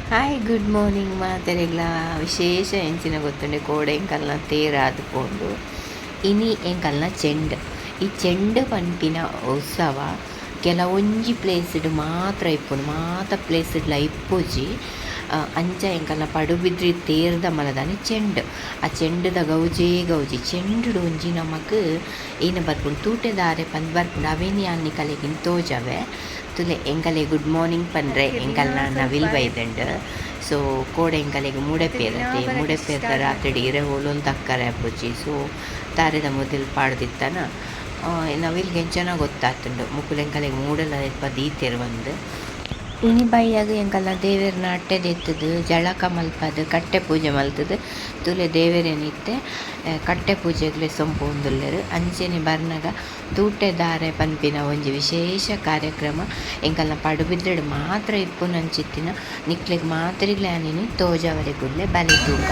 Hi good morning ಮಾತೆರೆಗ್ಲ ವಿಶೇಷ ಎಂಚಿನ ಗೊತ್ತುಂಡೆ ಕೋಡೆ ಎಂಕಲ್ನ ತೇರ ಆದುಕೊಂಡು ಇನಿ ಎಂಕಲ್ನ ಚೆಂಡು ಈ ಚೆಂಡು ಪಂಪಿನ ಉತ್ಸವ ಕೆಲವೊಂಜಿ ಪ್ಲೇಸ್ಡ್ ಮಾತ್ರ ಇಪ್ಪುಂಡು ಮಾತ ಪ್ಲೇಸ್ಡ್ಲ ಇಪ್ಪುಜಿ ಅಂಚ ಎಂಕಲ್ನ ಪಡುಬಿದ್ರಿ ತೇರ್ದ ಮಲದಾನಿ ಚೆಂಡು ಆ ಚೆಂಡುದ ಗೌಜಿ ಚೆಂಡುಡು ಒಂಜಿ ನಮಕ್ ಏನು ಬರ್ಪುಂಡು ತೂಟೆ ದಾರೆ ಪಂದ್ ಬರ್ಪುಂಡು ಅವೇನಿ ಅನ್ನಿ ಕಲೆಗಿನ್ ತೋಜವೆ ತುಲೆ ಎಂಕಲೆ ಗುಡ್ ಮಾರ್ನಿಂಗ್ ಪಂಡ್ರೆ ಎಂಕಲ್ನ ನವಿಲ್ ಬೈದಂಡು ಸೊ ಕೋಡೆ ಎಂಕಲೆಗ್ ಮೂಡೆಪೇರತೆ ಮೂಡೆಪೇರ್ದ ರಾತ್ರಿ ಇರೆ ಹೋಲೊಂದು ತಕ್ಕರೆ ಅಪ್ಪುಜಿ ಸೊ ತಾರೆದ ಮೊದಲು ಪಾಡ್ದಿತ್ತನ ನವಿಲ್ಗೆ ಎಂಚನ ಗೊತ್ತಾತುಂಡು ಮುಕ್ಕುಲು ಎಂಕಲೆಗ್ ಮೂಡಲ ಎಪ್ಪ ದೀತೆರ್ ಬಂದು ಇನಿ ಬೈಯಾಗ ಎಂಕಲ್ನ ದೇವೆರ್ನ ಅಟ್ಟೆದೆತ್ತದು ಜಳಕ ಮಲ್ಪದು ಕಟ್ಟೆ ಪೂಜೆ ಮಲ್ತದು ತುಲೆ ದೇವೆರೇನಿತ್ತೆ ಕಟ್ಟೆ ಪೂಜೆಗ್ಲೆ ಸೊಂಪು ಉಂದುಲ್ಲೆರ್ ಅಂಚೆನೆ ಬರ್ನಗ ತೂಟೆ ದಾರೆ ಪನ್ಪಿನ ಒಂಜಿ ವಿಶೇಷ ಕಾರ್ಯಕ್ರಮ ಎಂಕಲ್ನ ಪಡುಬಿದ್ರೆಡ್ ಮಾತ್ರ ಇಪ್ಪುನಂಚಿತ್ತಿನ ನಿಕ್ಲೆಗ್ ಮಾತ್ರಿಗ್ಲೆ ಅನಿನಿ ತೋಜವರೆಗುಲ್ಲೆ ಬಲೆ ತೂಕ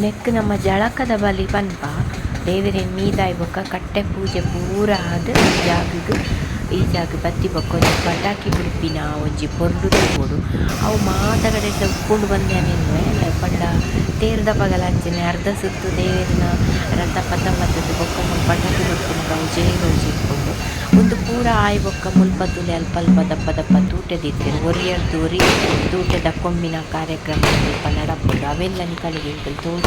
ನೆಕ್ ನಮ್ಮ ಜಳಕದ ಬಲಿ ಪನ್ಪ ದೇವರೇನು ಮೀದಾಯಿ ಬೊಕ್ಕ ಕಟ್ಟೆ ಪೂಜೆ ಪೂರ ಆದ್ ಈ ಜಾಗ ಬತ್ತಿ ಬೊಕ್ಕ ಒಂಜಿ ಪಟಾಕಿ ಬಿಡ್ಪಿನ ಒಂಜಿ ಪೊರ್ಲು ತೂಡು ಅವು ಮಾತಗಡೆ ಉಪ್ಕೊಂಡು ಬಂದೇನೆ ಪಂಡ ತೇರ್ದ ಪಗಲ ಅಂಚನೆ ಅರ್ಧ ಸುತ್ತು ದೇವರಿನ ರಥ ಪಥ ಬತ್ತದು ಬೊಕ್ಕ ಮುಲ್ ಪಟಾಕಿ ಬಿಡ್ಪಿನ ಗೌಜಿ ಇಟ್ಕೊಂಡು ಒಂದು ಪೂರ ಆಯ್ ಬೊಕ್ಕ ಮುಲ್ಪತ್ತುಲೆ ಅಲ್ಪ ದಪ್ಪ ತೂಟೆ ದಿತ್ತೇನೆ ಒರಿಯರ್ದು ತೂಟೆದ ಕೊಂಬಿನ ಕಾರ್ಯಕ್ರಮ ಸ್ವಲ್ಪ ನಡಪುಂಡು ಅವೆಲ್ಲ ನಿಕಲಿಗೆ ತೋಟ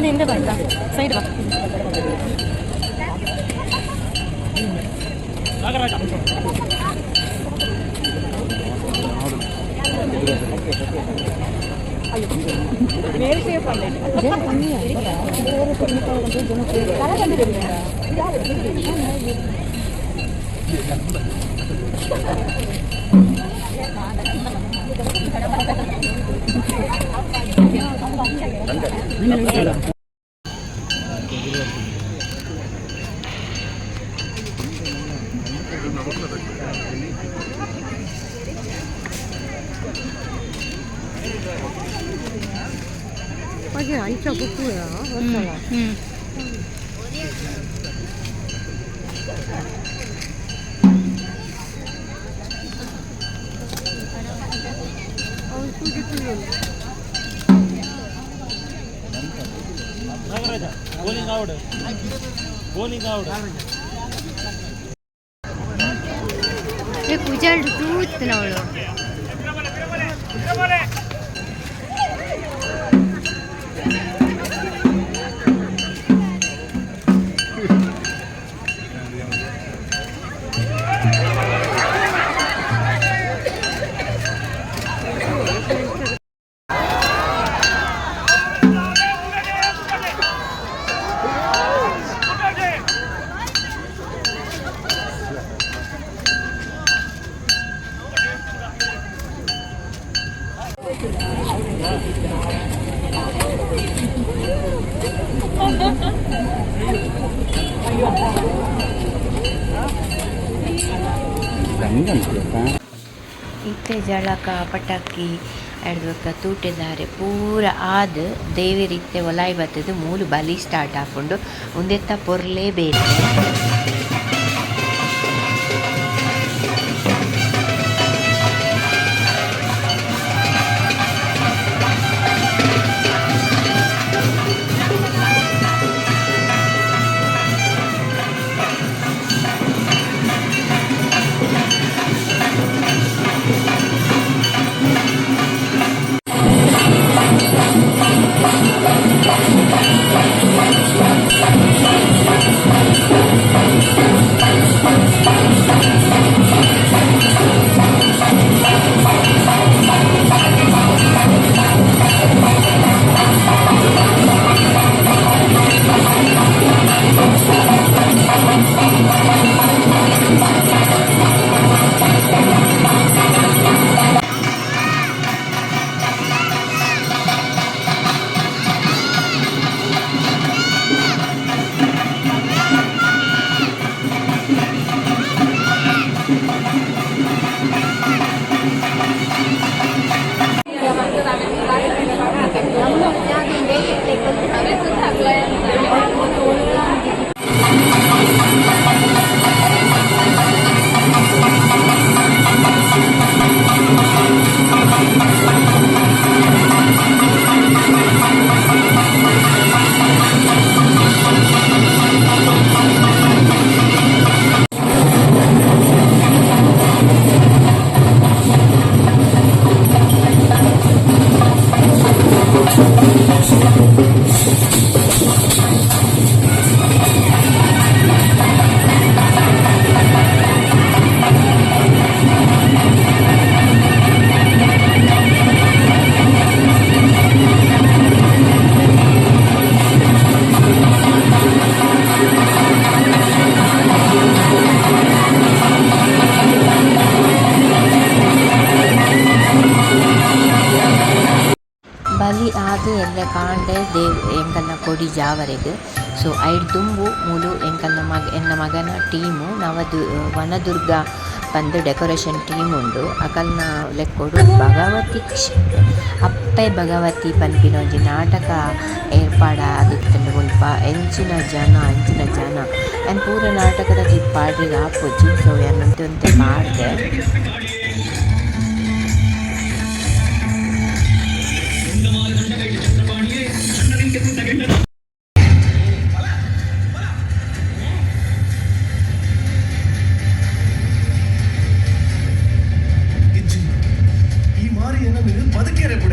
ಹಿಂದೆ ಬರ್ತಾ ಸೈಡ್ ಬಾ 이게 안짜 복도야. 맞잖아. 속이 뚫려. 나가라자. bowling out. ये गुजर दूध नवलो. ಇತ್ತೆ ಜಳಕ ಪಟಾಕಿ ಎಡ್ದು ತೂಟೆದಾರೆ ಪೂರ ಆದ್ ದೇವೆರಿತ್ತೆ ಒಲಾಯಿ ಬತ್ತದು ಮೂಲು ಬಲಿ ಸ್ಟಾರ್ಟ್ ಆಪುಂಡು ಉಂದೆತ್ತ ಪೊರ್ಲೇ ಬೇತೆ. ಬಲಿ ಆದ್ ಎಲ್ಲ ಕಾಂಡೆ ದೇವ್ ಎಂಕಲ್ನ ಕೊಡಿ ಜಾವರೆಗ್. ಸೊ ಐಡ್ ದುಂಬು ಮೂಲು ಎನ್ನ ಮಗನ ಟೀಮು ವನದುರ್ಗ ಪಂದ್ ಡೆಕೋರೇಷನ್ ಟೀಮ್ ಉಂಡು. ಅಕಲ್ನ ಲೆಕ್ಕೊಡು ಭಗವತಿ ಅಪ್ಪೆ ಭಗವತಿ ಪನ್ಪಿನ ಒಂಜಿ ನಾಟಕ ಏರ್ಪಾಡ ಆದಿತ್ತಂಡು ಮುಲ್ಪ ಅಂಚಿನ ಜನ ಎನ್ ಪೂರ ನಾಟಕದ ಪಾಡ್ರಿಗೆ ಆಪುಜಿ. ಸೊ ಎನ್ನಂತೆ ಪಾಡ್ದೆ ಈ ಮಾರಿ ಬದುಕೇರೆ ಕೂಡ